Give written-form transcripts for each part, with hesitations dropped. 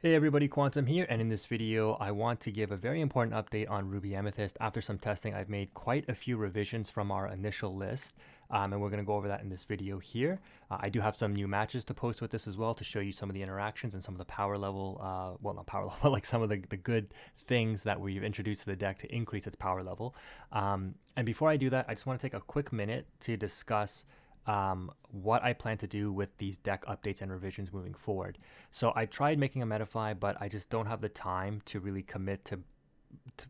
Hey everybody, Quantum here, and in this video I want to give a very important update on Ruby Amethyst. After some testing, I've made quite a few revisions from our initial list, and we're going to go over that in this video here. I do have some new matches to post with this as well to show you some of the interactions and some of the power level, well not power level, but like some of the good things that we've introduced to the deck to increase its power level. And before I do that, I just want to take a quick minute to discuss what I plan to do with these deck updates and revisions moving forward. So I tried making a Metafy, but I just don't have the time to really commit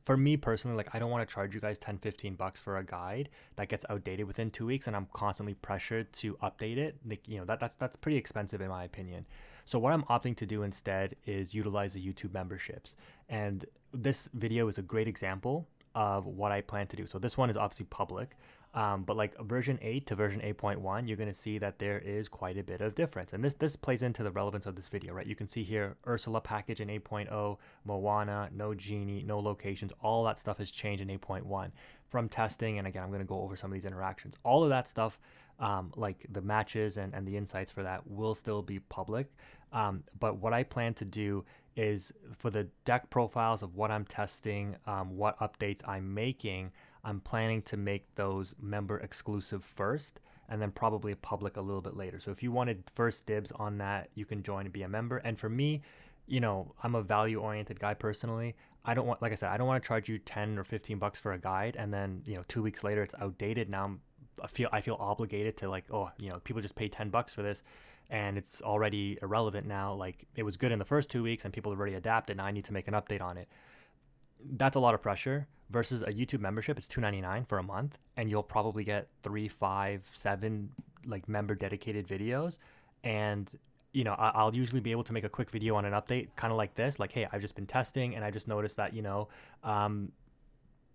for me personally, like I don't want to charge you guys 10-15 bucks for a guide that gets outdated within 2 weeks and I'm constantly pressured to update it. Like, that's pretty expensive in my opinion. So what I'm opting to do instead is utilize the YouTube memberships. And this video is a great example of what I plan to do. So this one is obviously public. But like version 8 to version 8.1, you're going to see that there is quite a bit of difference. And this plays into the relevance of this video, right? You can see here, Ursula package in 8.0, Moana, no genie, no locations, all that stuff has changed in 8.1 from testing. And again, I'm going to go over some of these interactions. All of that stuff, like the matches and the insights for that will still be public. But what I plan to do is for the deck profiles of what I'm testing, what updates I'm making, I'm planning to make those member exclusive first and then probably public a little bit later. So if you wanted first dibs on that, you can join and be a member. And for me, I'm a value oriented guy personally. I don't want, like I said, I don't want to charge you 10 or 15 bucks for a guide and then, 2 weeks later it's outdated. Now I feel obligated to like, oh, people just paid 10 bucks for this and it's already irrelevant now. Like it was good in the first 2 weeks and people have already adapted. Now I need to make an update on it. That's a lot of pressure versus a YouTube membership. It's $2.99 for a month and you'll probably get 3, 5, 7 like member dedicated videos. And I'll usually be able to make a quick video on an update kind of like this, like, hey, I've just been testing and I just noticed that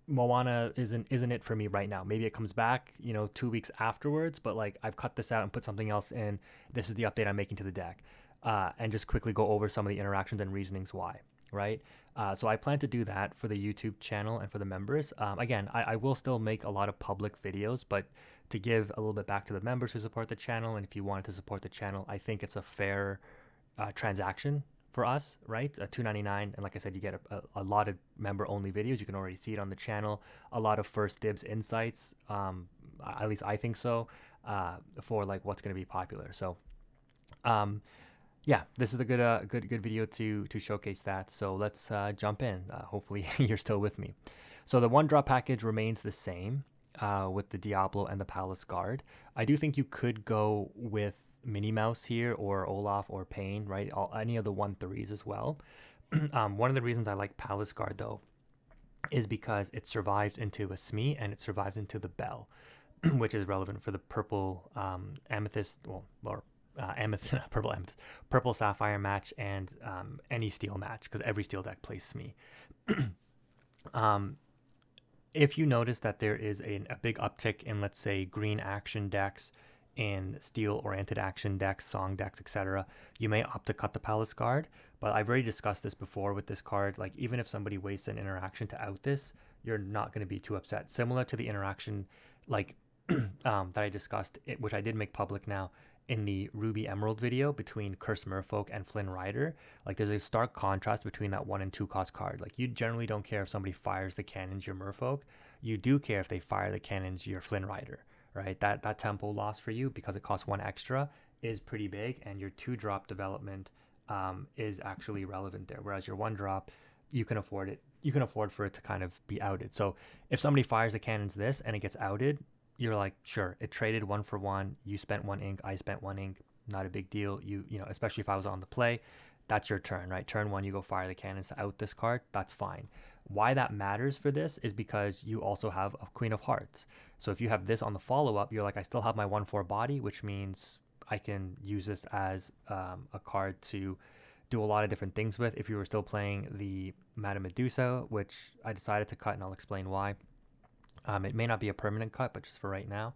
Moana isn't it for me right now. Maybe it comes back 2 weeks afterwards, but like I've cut this out and put something else in. This is the update I'm making to the deck, and just quickly go over some of the interactions and reasonings why, right? So I plan to do that for the YouTube channel and for the members. Again, I will still make a lot of public videos, but to give a little bit back to the members who support the channel, and if you wanted to support the channel, I think it's a fair transaction for us, right? $2.99, and like I said, you get a lot of member-only videos. You can already see it on the channel. A lot of first dibs insights, at least I think so, for like what's going to be popular. So, yeah, this is a good video to showcase that. So let's jump in. Hopefully you're still with me. So the one drop package remains the same with the Diablo and the Palace Guard. I do think you could go with Minnie Mouse here or Olaf or Pain, right? Any of the 1/3s as well. One of the reasons I like Palace Guard though is because it survives into a Smee and it survives into the Bell, which is relevant for the purple amethyst, purple amethyst, purple sapphire match and any steel match because every steel deck plays Smee. If you notice that there is a big uptick in, let's say, green action decks, in steel-oriented action decks, song decks, etc., you may opt to cut the Palace Guard. But I've already discussed this before with this card. Like, even if somebody wastes an interaction to out this, you're not going to be too upset. Similar to the interaction, like, that I discussed, which I did make public now, in the Ruby Emerald video between Cursed Merfolk and Flynn Rider. Like, there's a stark contrast between that 1 and 2 cost card. Like, you generally don't care if somebody fires the cannons your Merfolk. You do care if they fire the cannons your Flynn Rider, right? That tempo loss for you, because it costs 1 extra, is pretty big, and your 2-drop development is actually relevant there. Whereas your 1-drop, you can afford it. You can afford for it to kind of be outed. So if somebody fires the cannons this and it gets outed, you're like, sure, it traded 1 for 1. You spent 1 ink, I spent 1 ink. Not a big deal. Especially if I was on the play, that's your turn, right? Turn 1, you go fire the cannons to out this card. That's fine. Why that matters for this is because you also have a Queen of Hearts. So if you have this on the follow-up, you're like, I still have my 1/4 body, which means I can use this as a card to do a lot of different things with. If you were still playing the Madame Medusa, which I decided to cut, and I'll explain why. It may not be a permanent cut, but just for right now.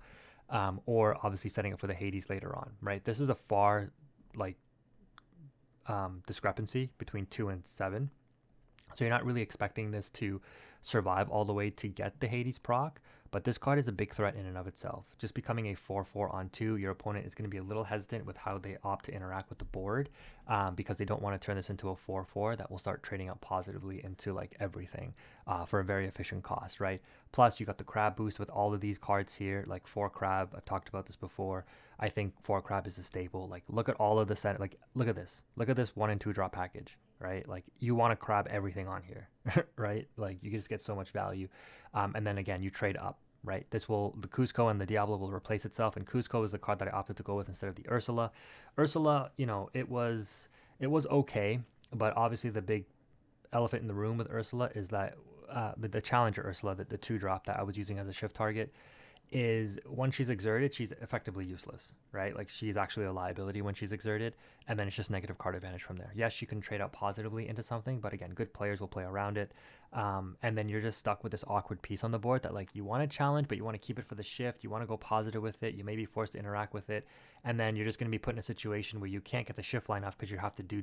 Or obviously setting up for the Hades later on, right? This is a far discrepancy between 2 and 7. So you're not really expecting this to survive all the way to get the Hades proc. But this card is a big threat in and of itself. Just becoming a 4/4 on 2, your opponent is going to be a little hesitant with how they opt to interact with the board, because they don't want to turn this into a 4/4 that will start trading up positively into like everything for a very efficient cost, right? Plus, you got the crab boost with all of these cards here, like 4 crab. I've talked about this before. I think 4 crab is a staple. Like, look at all of the set. Like, look at this. Look at this 1 and 2 drop package, right? Like, you want to crab everything on here, right? Like, you just get so much value. And then again, you trade up, right? The Kuzco and the Diablo will replace itself, and Kuzco is the card that I opted to go with instead of the Ursula. Ursula, you know, it was okay, but obviously the big elephant in the room with Ursula is that the Challenger Ursula, the 2-drop that I was using as a shift target, is once she's exerted, she's effectively useless, right? Like, she's actually a liability when she's exerted, and then it's just negative card advantage from there. Yes, you can trade out positively into something, but again, good players will play around it. And then you're just stuck with this awkward piece on the board that, like, you want to challenge, but you want to keep it for the shift. You want to go positive with it. You may be forced to interact with it. And then you're just going to be put in a situation where you can't get the shift line off because you have to do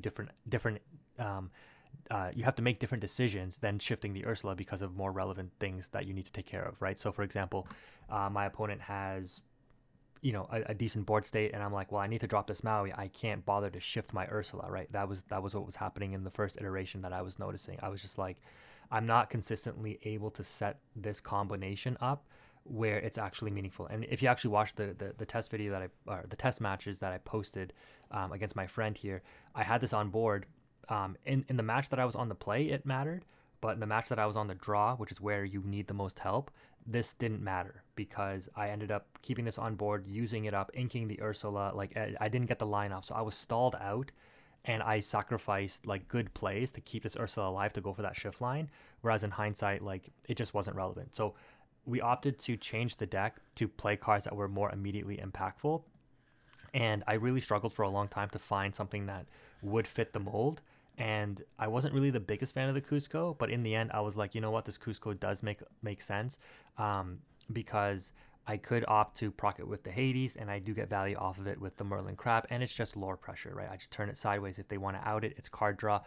you have to make different decisions than shifting the Ursula because of more relevant things that you need to take care of, right? So, for example, my opponent has, you know, a decent board state, and I'm like, well, I need to drop this Maui. I can't bother to shift my Ursula, right? That was what was happening in the first iteration that I was noticing. I was just like, I'm not consistently able to set this combination up where it's actually meaningful. And if you actually watch the test video or the test matches that I posted against my friend here, I had this on board. In the match that I was on the play, it mattered, but in the match that I was on the draw, which is where you need the most help, this didn't matter because I ended up keeping this on board, using it up, inking the Ursula. Like, I didn't get the line off, so I was stalled out, and I sacrificed like good plays to keep this Ursula alive to go for that shift line. Whereas in hindsight, like, it just wasn't relevant. So we opted to change the deck to play cards that were more immediately impactful, and I really struggled for a long time to find something that would fit the mold. And I wasn't really the biggest fan of the Cusco, but in the end, I was like, you know what, this Cusco does make sense, because I could opt to proc it with the Hades, and I do get value off of it with the Merlin Crab, and it's just lore pressure, right? I just turn it sideways if they want to out it. It's card draw.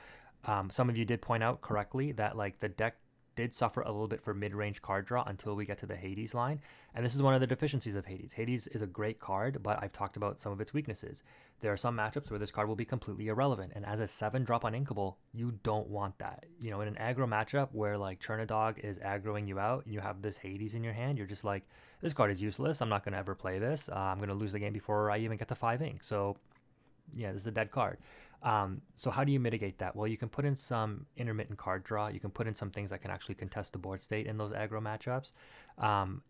Some of you did point out correctly that, like, the deck did suffer a little bit for mid-range card draw until we get to the Hades line, and this is one of the deficiencies of Hades. Hades is a great card, but I've talked about some of its weaknesses. There are some matchups where this card will be completely irrelevant, and as a 7-drop on Inkable, you don't want that. You know, in an aggro matchup where, like, Chernodog is aggroing you out and you have this Hades in your hand, you're just like, this card is useless, I'm not going to ever play this, I'm going to lose the game before I even get to 5 ink, so yeah, this is a dead card. So how do you mitigate that? Well, you can put in some intermittent card draw. You can put in some things that can actually contest the board state in those aggro matchups,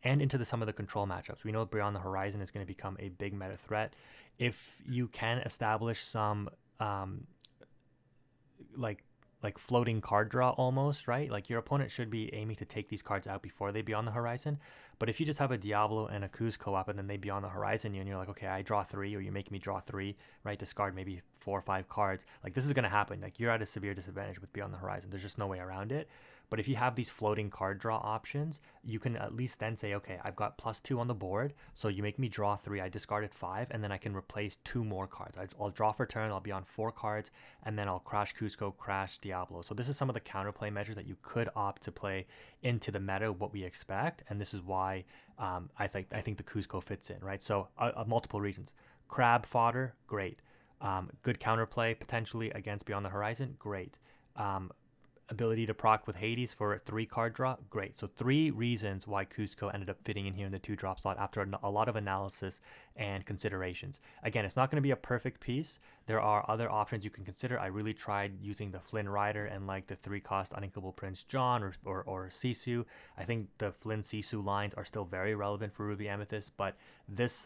and into some of the control matchups. We know Beyond the Horizon is going to become a big meta threat. If you can establish some like floating card draw almost, right? Like, your opponent should be aiming to take these cards out before they Beyond the Horizon. But if you just have a Diablo and a Kuzco up and then they Beyond the Horizon you, and you're like, okay, I draw 3, or you make me draw 3, right? Discard maybe 4 or 5 cards. Like, this is going to happen. Like, you're at a severe disadvantage with Beyond the Horizon. There's just no way around it. But if you have these floating card draw options, you can at least then say, okay, I've got +2 on the board, so you make me draw 3, I discarded 5, and then I can replace 2 more cards. I'll draw for turn, I'll be on 4 cards, and then I'll crash Cusco, crash Diablo. So this is some of the counterplay measures that you could opt to play into the meta, what we expect, and this is why I think the Cusco fits in, right? So multiple reasons. Crab fodder, great. Good counterplay potentially against Beyond the Horizon, great. Ability to proc with Hades for a 3 card draw, great. So 3 reasons why Cusco ended up fitting in here in the 2-drop slot after a lot of analysis and considerations. Again, it's not going to be a perfect piece. There are other options you can consider. I really tried using the Flynn Rider and like the 3-cost Uninkable Prince John or Sisu. I think the Flynn Sisu lines are still very relevant for Ruby Amethyst, but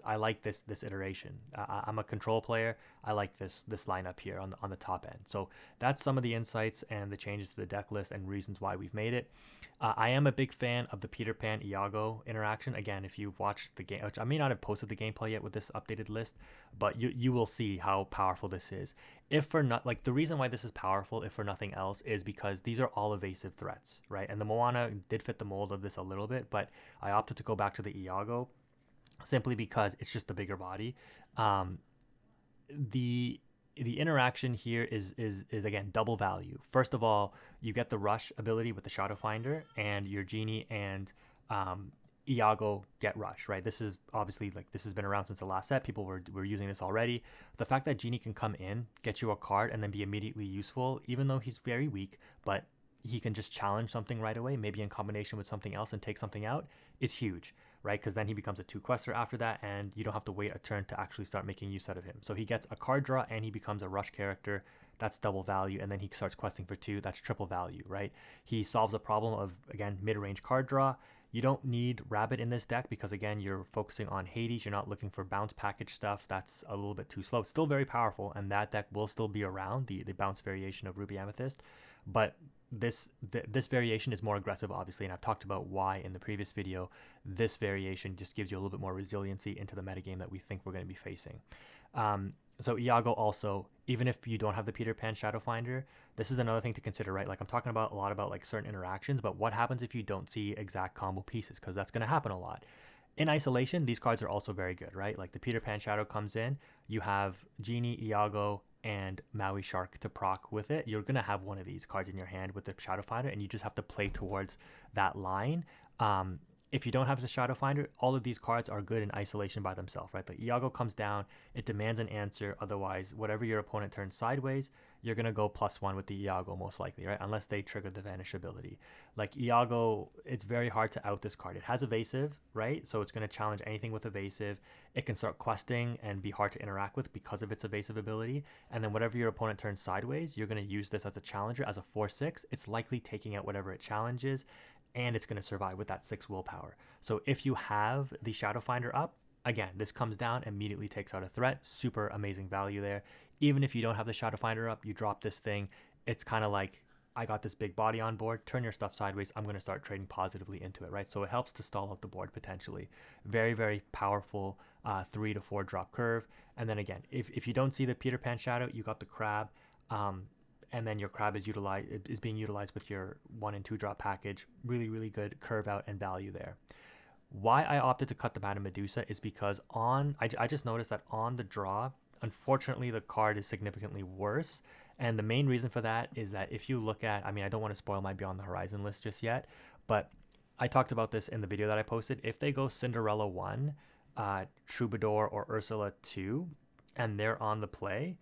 I like this iteration. I'm a control player. I like this lineup here on the top end. So that's some of the insights and the changes to the deck list and reasons why we've made it. I am a big fan of the Peter Pan Iago interaction. Again, if you've watched the game, which I may not have posted the gameplay yet with this updated list, but you will see how powerful this is. If for not like the reason why this is powerful, if for nothing else, is because these are all evasive threats, right? And the Moana did fit the mold of this a little bit, but I opted to go back to the Iago simply because it's just the bigger body. The the interaction here is again double value. First of all, you get the rush ability with the Shadow Finder, and your genie and Iago get rush, right? This is obviously like this has been around since the last set. People were using this already. The fact that genie can come in, get you a card, and then be immediately useful, even though he's very weak, but he can just challenge something right away, maybe in combination with something else and take something out, is huge, right? Because then he becomes a 2-quester after that, and you don't have to wait a turn to actually start making use out of him. So he gets a card draw, and he becomes a rush character. That's double value, and then he starts questing for 2. That's triple value, right? He solves a problem of, again, mid-range card draw. You don't need Rabbit in this deck because, again, you're focusing on Hades. You're not looking for bounce package stuff. That's a little bit too slow. Still very powerful, and that deck will still be around, the bounce variation of Ruby Amethyst. But this variation is more aggressive, obviously, and I've talked about why in the previous video. This variation just gives you a little bit more resiliency into the metagame that we think we're going to be facing. So Iago also, even if you don't have the Peter Pan Shadow Finder, this is another thing to consider, right? Like I'm talking about a lot about like certain interactions, but what happens if you don't see exact combo pieces? Because that's going to happen a lot. In isolation, these cards are also very good, right? Like the Peter Pan Shadow comes in, you have Genie, Iago, and Maui Shark to proc with it. You're going to have one of these cards in your hand with the Shadow Finder, and you just have to play towards that line. If you don't have the Shadow Finder, all of these cards are good in isolation by themselves, right? Like Iago comes down, it demands an answer. Otherwise, whatever your opponent turns sideways, you're going to go +1 with the Iago most likely, right? Unless they trigger the Vanish ability. Like Iago, it's very hard to out this card. It has Evasive, right? So it's going to challenge anything with Evasive. It can start questing and be hard to interact with because of its Evasive ability. And then whatever your opponent turns sideways, you're going to use this as a challenger, as a 4/6. It's likely taking out whatever it challenges, and it's going to survive with that 6 willpower. So if you have the Shadow Finder up, again, this comes down, immediately takes out a threat. Super amazing value there. Even if you don't have the Shadow Finder up, you drop this thing. It's kind of like, I got this big body on board, turn your stuff sideways, I'm going to start trading positively into it, right? So it helps to stall out the board potentially. Very, very powerful 3 to 4 drop curve. And then again, if you don't see the Peter Pan Shadow, you got the Crab. And then your Crab is being utilized with your 1 and 2 drop package. Really, really good curve out and value there. Why I opted to cut the Madame Medusa is because I just noticed that on the draw, unfortunately, the card is significantly worse. And the main reason for that is that if you look at, I mean, I don't want to spoil my Beyond the Horizon list just yet, but I talked about this in the video that I posted. If they go Cinderella 1, Troubadour, or Ursula 2, and they're on the play,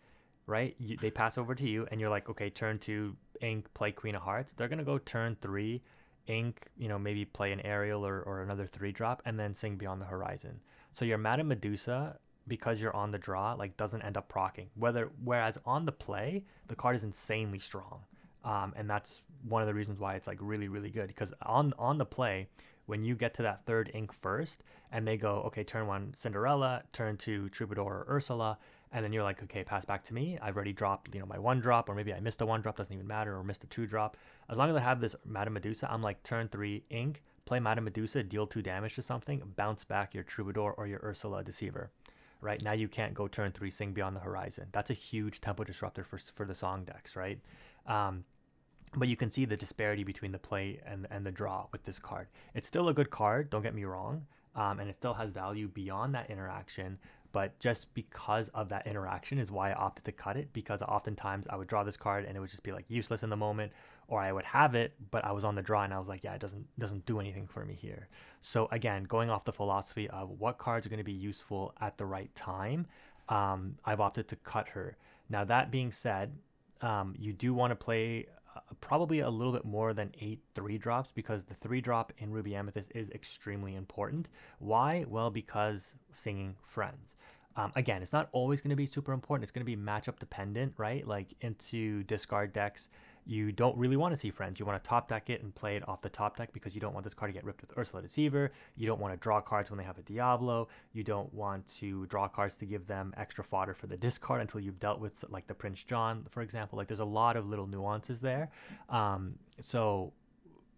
right? They pass over to you, and you're like, okay, turn 2, Ink, play Queen of Hearts. They're going to go turn 3, Ink, maybe play an Aerial or another 3-drop, and then sing Beyond the Horizon. So your Madame Medusa, because you're on the draw, like doesn't end up proccing. Whereas on the play, the card is insanely strong. And that's one of the reasons why it's like really, really good. Because on the play, when you get to that 3rd Ink first, and they go, okay, turn 1 Cinderella, turn 2 Troubadour or Ursula, and then you're like, okay, pass back to me. I've already dropped, my 1 drop, or maybe I missed a 1 drop, doesn't even matter, or missed a 2 drop. As long as I have this Madame Medusa, I'm like, turn 3 Ink, play Madame Medusa, deal 2 damage to something, bounce back your Troubadour or your Ursula Deceiver. Right now, you can't go turn 3, sing Beyond the Horizon. That's a huge tempo disruptor for the song decks, right? But you can see the disparity between the play and the draw with this card. It's still a good card, don't get me wrong, and it still has value beyond that interaction. But just because of that interaction is why I opted to cut it, because oftentimes I would draw this card and it would just be like useless in the moment, or I would have it, but I was on the draw and I was like, yeah, it doesn't do anything for me here. So again, going off the philosophy of what cards are going to be useful at the right time, I've opted to cut her. Now that being said, you do want to play probably a little bit more than 8 3-drops, because the 3-drop in Ruby Amethyst is extremely important. Why? Well, because singing friends. Again, it's not always going to be super important. It's going to be matchup dependent, right? Like into discard decks, you don't really want to see friends. You want to top deck it and play it off the top deck because you don't want this card to get ripped with Ursula Deceiver. You don't want to draw cards when they have a Diablo. You don't want to draw cards to give them extra fodder for the discard until you've dealt with like the Prince John, for example. Like there's a lot of little nuances there. So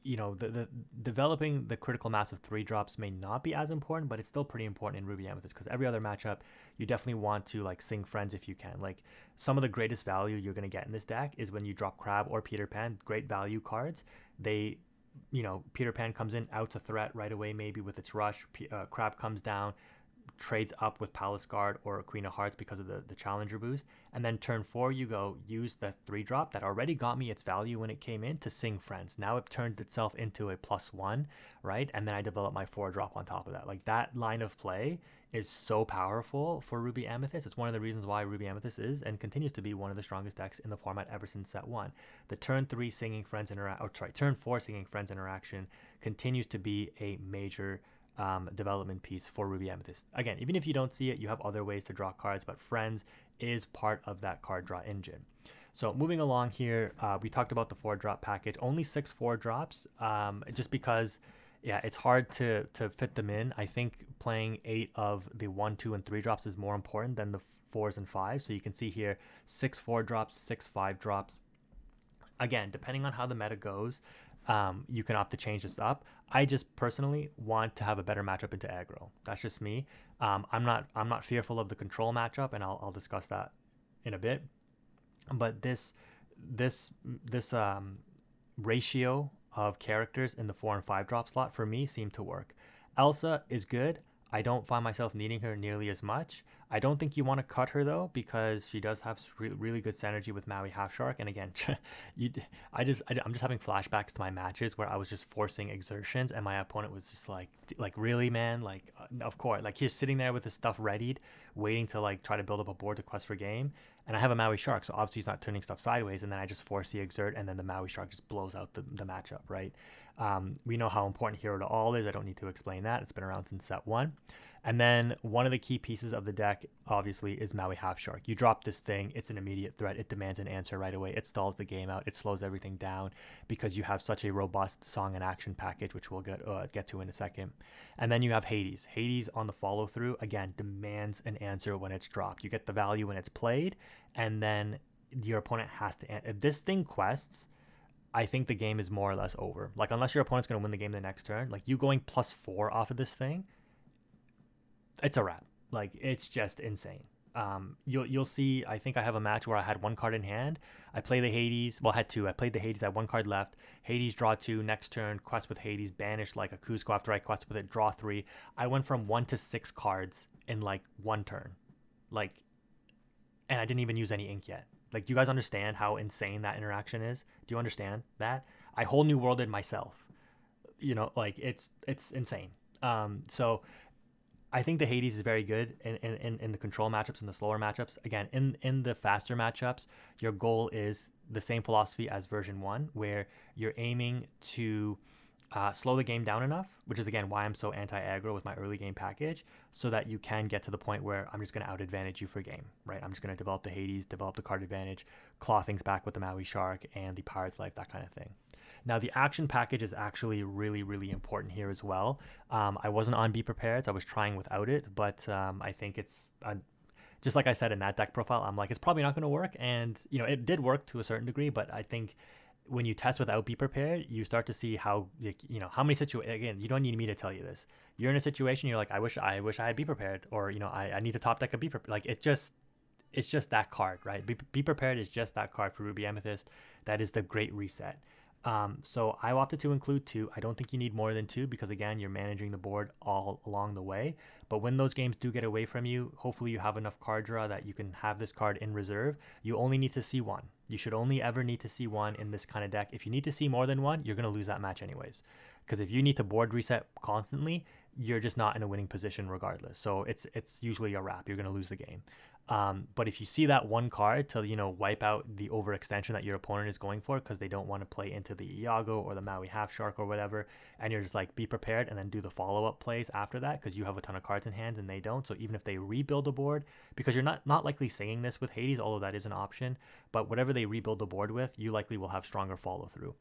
the developing the critical mass of 3-drops may not be as important, but it's still pretty important in Ruby Amethyst, because every other matchup you definitely want to like sing friends if you can. Like some of the greatest value you're going to get in this deck is when you drop Crab or Peter Pan, great value cards. They, Peter Pan comes in, outs a threat right away, maybe with its rush. Crab comes down, trades up with Palace Guard or Queen of Hearts because of the Challenger boost. And then turn 4, you go use the 3-drop that already got me its value when it came in to Sing Friends. Now it turned itself into a +1, right? And then I develop my 4-drop on top of that. Like, that line of play is so powerful for Ruby Amethyst. It's one of the reasons why Ruby Amethyst is and continues to be one of the strongest decks in the format ever since set 1. The turn 3 Singing Friends turn 4 Singing Friends interaction continues to be a major development piece for Ruby Amethyst. Again, even if you don't see it, you have other ways to draw cards, but Friends is part of that card draw engine. So moving along here, we talked about the 4-drop package. Only 6 4-drops, just because, yeah, it's hard to fit them in. I think playing 8 of the 1, 2, and 3 drops is more important than the 4s and 5s. So you can see here 6 4-drops, 6 5-drops. Again, depending on how the meta goes, you can opt to change this up. I just personally want to have a better matchup into aggro. That's just me. I'm not fearful of the control matchup, and I'll discuss that in a bit. But this ratio of characters in the 4 and 5-drop slot for me seemed to work. Elsa is good. I don't find myself needing her nearly as much. I don't think you want to cut her though, because she does have really good synergy with Maui Half Shark. And again, I'm just having flashbacks to my matches where I was just forcing exertions, and my opponent was just like really, man, like of course, like he's sitting there with his stuff readied, waiting to like try to build up a board to quest for game. And I have a Maui Shark, so obviously he's not turning stuff sideways, and then I just force the exert, and then the Maui Shark just blows out the matchup, right? We know how important Hero to All is. I don't need to explain that. It's been around since set 1. And then one of the key pieces of the deck, obviously, is Maui Half Shark. You drop this thing, it's an immediate threat. It demands an answer right away. It stalls the game out. It slows everything down because you have such a robust song and action package, which we'll get to in a second. And then you have Hades. Hades on the follow through, again, demands an answer when it's dropped. You get the value when it's played, and then your opponent has to if this thing quests, I think the game is more or less over. Like, unless your opponent's going to win the game the next turn, like you going +4 off of this thing, it's a wrap. Like, it's just insane. You'll see, I think I have a match where I had 1 card in hand. I play the Hades. Well, I had 2. I played the Hades. I had 1 card left. Hades, draw 2. Next turn, quest with Hades. Banish like a Kuzco after I quest with it. Draw 3. I went from 1 to 6 cards in like 1 turn. Like, and I didn't even use any ink yet. Like, do you guys understand how insane that interaction is? Do you understand that? I whole new worlded myself. You know, like, it's insane. So I think the Hades is very good in the control matchups and the slower matchups. Again, in the faster matchups, your goal is the same philosophy as version 1, where you're aiming to slow the game down enough, which is again why I'm so anti-aggro with my early game package, so that you can get to the point where I'm just going to out advantage you for game, right? I'm just going to develop the Hades, develop the card advantage, claw things back with the Maui Shark and the Pirate's Life, that kind of thing. Now, the action package is actually really important here as well. I wasn't on Be Prepared, so I was trying without it, but I think it's just like I said in that deck profile, I'm like, it's probably not going to work. And, you know, it did work to a certain degree, but I think when you test without Be Prepared, you start to see how, you know, how many situations, again, you don't need me to tell you this. You're in a situation, you're like, I wish I had Be Prepared, or, you know, I need to top deck a Be Prepared. Like, it's just that card, right? Be Prepared is just that card for Ruby Amethyst. That is the great reset. So I opted to include 2. I don't think you need more than 2, because again, you're managing the board all along the way. But when those games do get away from you, hopefully you have enough card draw that you can have this card in reserve. You only need to see 1. You should only ever need to see 1 in this kind of deck. If you need to see more than 1, you're going to lose that match anyways. Because if you need to board reset constantly, you're just not in a winning position regardless. So it's usually a wrap. You're going to lose the game. But if you see that 1 card to, you know, wipe out the overextension that your opponent is going for because they don't want to play into the Iago or the Maui Half Shark or whatever, and you're just like, Be Prepared, and then do the follow-up plays after that because you have a ton of cards in hand and they don't. So even if they rebuild the board, because you're not likely singing this with Hades, although that is an option, but whatever they rebuild the board with, you likely will have stronger follow-through.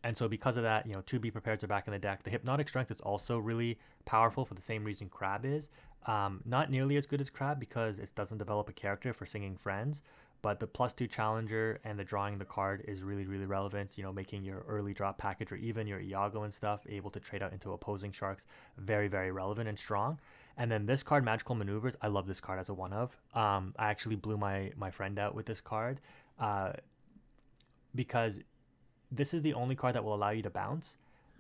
And so because of that, you know, 2 Be Prepareds are back in the deck. The Hypnotic Strength is also really powerful for the same reason Crab is. Not nearly as good as Crab because it doesn't develop a character for Singing Friends, but the +2 Challenger and the drawing the card is really relevant. You know, making your early drop package or even your Iago and stuff able to trade out into opposing sharks, very relevant and strong. And then this card, Magical Maneuvers, I love this card as a 1-of. I actually blew my friend out with this card because this is the only card that will allow you to bounce.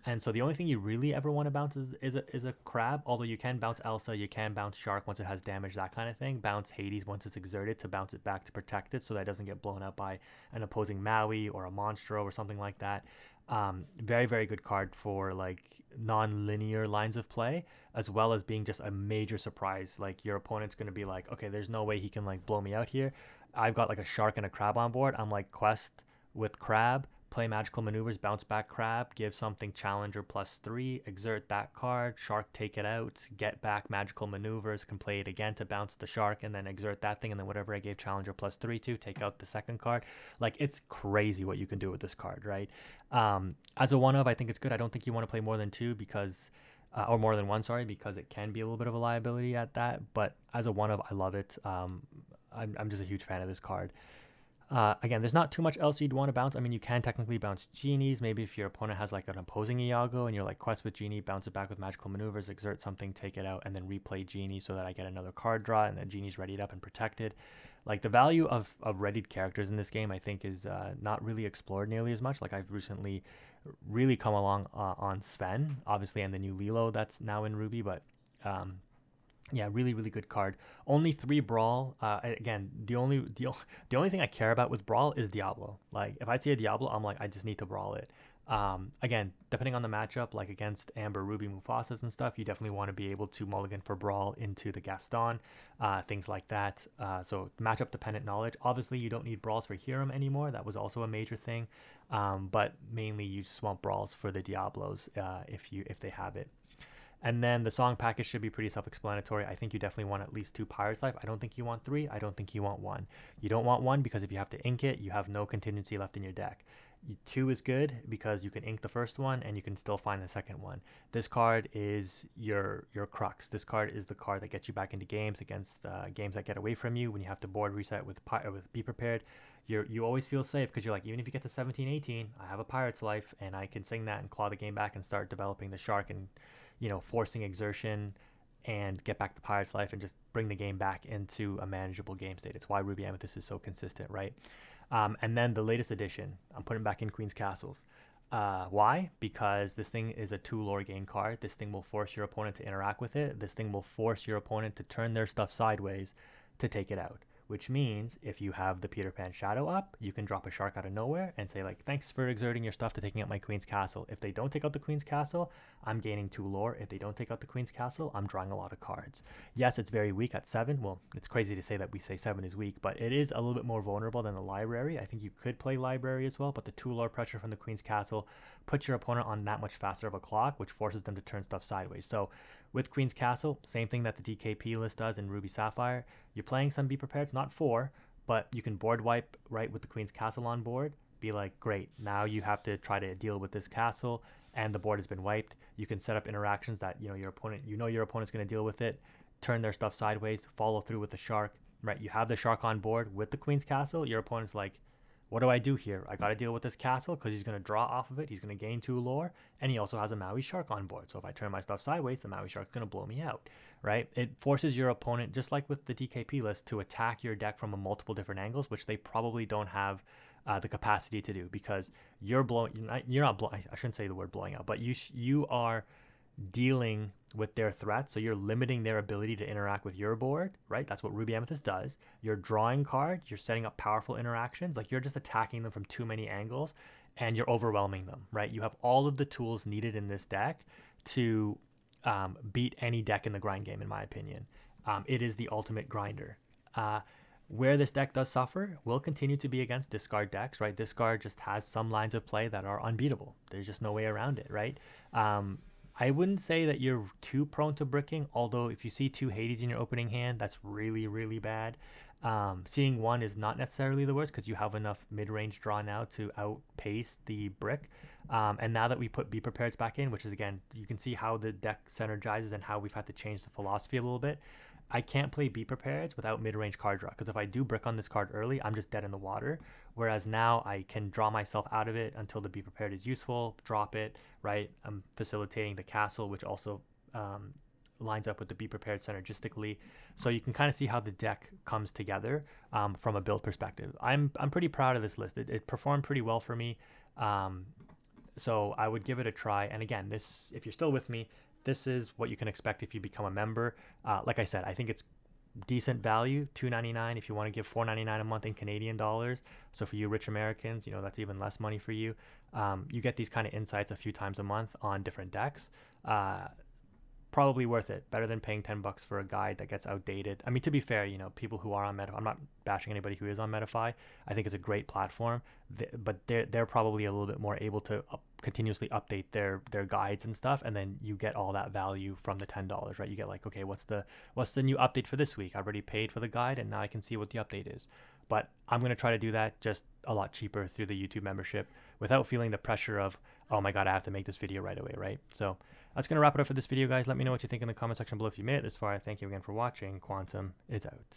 And so the only thing you really ever want to bounce is a crab. Although you can bounce Elsa, you can bounce Shark once it has damage, that kind of thing. Bounce Hades once it's exerted to bounce it back to protect it so that it doesn't get blown up by an opposing Maui or a Monstro or something like that. Very very good card for like non-linear lines of play, as well as being just a major surprise. Like your opponent's gonna be like, okay, there's no way he can like blow me out here. I've got like a Shark and a Crab on board. I'm like quest with Crab, play magical maneuvers, bounce back Crab, give something challenger +3, exert that card, Shark take it out, get back magical maneuvers, can play it again to bounce the Shark, and then exert that thing, and then whatever I gave challenger +3 to, take out the second card. Like, it's crazy what you can do with this card, right? As a one of, I think it's good. I don't think you want to play more than two because or more than one, sorry, because it can be a little bit of a liability at that. But as a one of, I love it. I'm just a huge fan of this card. Again, there's not too much else you'd want to bounce. I mean, you can technically bounce genies. Maybe if your opponent has like an opposing Iago and you're like quest with genie, bounce it back with magical maneuvers, exert something, take it out, and then replay genie so that I get another card draw and then genie's readied up and protected. Like the value of readied characters in this game, I think is not really explored nearly as much. Like I've recently really come along on Sven, obviously, and the new Lilo that's now in Ruby, but yeah, really, really good card. Only 3 brawl. Again, the only thing I care about with brawl is Diablo. Like if I see a Diablo, I'm like, I just need to brawl it. Again, depending on the matchup, like against Amber, Ruby, Mufasas and stuff, you definitely want to be able to mulligan for brawl into the Gaston, things like that. So matchup dependent knowledge. Obviously, you don't need brawls for Hiram anymore. That was also a major thing, but mainly you just want brawls for the Diablos if they have it. And then the song package should be pretty self-explanatory. I think you definitely want at least 2 Pirate's Life. I don't think you want 3. I don't think you want 1. You don't want 1 because if you have to ink it, you have no contingency left in your deck. 2 is good because you can ink the first one and you can still find the second one. This card is your crux. This card is the card that gets you back into games against games that get away from you when you have to board reset with Be Prepared. You always feel safe because you're like, even if you get to 17, 18, I have a Pirate's Life and I can sing that and claw the game back and start developing the Shark and forcing exertion and get back the Pirate's Life and just bring the game back into a manageable game state. It's why Ruby Amethyst is so consistent, right? And then the latest edition, I'm putting back in Queen's Castles. Why? Because this thing is a 2 lore gain card. This thing will force your opponent to interact with it. This thing will force your opponent to turn their stuff sideways to take it out. Which means if you have the Peter Pan Shadow up, you can drop a Shark out of nowhere and say like, thanks for exerting your stuff to taking out my Queen's Castle. If they don't take out the Queen's Castle, I'm gaining 2 lore. If they don't take out the Queen's Castle, I'm drawing a lot of cards. Yes, it's very weak at 7. Well, it's crazy to say that we say 7 is weak, but it is a little bit more vulnerable than the Library. I think you could play Library as well, but the 2 lore pressure from the Queen's Castle puts your opponent on that much faster of a clock, which forces them to turn stuff sideways. So with Queen's Castle, same thing that the DKP list does in Ruby Sapphire. You're playing some Be Prepared, it's not 4, but you can board wipe right with the Queen's Castle on board. Be like, great, now you have to try to deal with this castle and the board has been wiped. You can set up interactions that your opponent's going to deal with it, turn their stuff sideways, follow through with the Shark, right? You have the Shark on board with the Queen's Castle. Your opponent's like, what do I do here? I got to deal with this castle because he's going to draw off of it. He's going to gain 2 lore, and he also has a Maui Shark on board. So if I turn my stuff sideways, the Maui Shark's going to blow me out, right? It forces your opponent, just like with the DKP list, to attack your deck from multiple different angles, which they probably don't have the capacity to do because you're not blowing. I shouldn't say the word blowing out, but you are dealing with their threats, so you're limiting their ability to interact with your board, right? That's what Ruby Amethyst does. You're drawing cards, you're setting up powerful interactions, like you're just attacking them from too many angles and you're overwhelming them, right? You have all of the tools needed in this deck to beat any deck in the grind game, in my opinion. It is the ultimate grinder. Where this deck does suffer will continue to be against discard decks, right? Discard just has some lines of play that are unbeatable. There's just no way around it, right? I wouldn't say that you're too prone to bricking, although if you see 2 Hades in your opening hand, that's really, really bad. Seeing 1 is not necessarily the worst because you have enough mid-range draw now to outpace the brick. And now that we put Be Prepared's back in, which is, again, you can see how the deck synergizes and how we've had to change the philosophy a little bit. I can't play Be Prepared without mid-range card draw because if I do brick on this card early, I'm just dead in the water. Whereas now I can draw myself out of it until the Be Prepared is useful, drop it, right? I'm facilitating the castle, which also lines up with the Be Prepared synergistically. So you can kind of see how the deck comes together from a build perspective. I'm pretty proud of this list. It performed pretty well for me. So I would give it a try. And again, this, if you're still with me, this is what you can expect if you become a member. Like I said, I think it's decent value, $2.99 if you want to give $4.99 a month in Canadian dollars. So for you rich Americans, you know, that's even less money for you. You get these kind of insights a few times a month on different decks. Probably worth it. Better than paying $10 for a guide that gets outdated. I mean, to be fair, you know, people who are on Meta, I'm not bashing anybody who is on Metafy. I think it's a great platform, but they're probably a little bit more able to continuously update their guides and stuff, and then you get all that value from the $10, right? You get like, okay, what's the new update for this week? I already paid for the guide, and now I can see what the update is. But I'm gonna try to do that just a lot cheaper through the YouTube membership without feeling the pressure of, oh my god, I have to make this video right away, right? So that's going to wrap it up for this video, guys. Let me know what you think in the comment section below if you made it this far. Thank you again for watching. Quantum is out.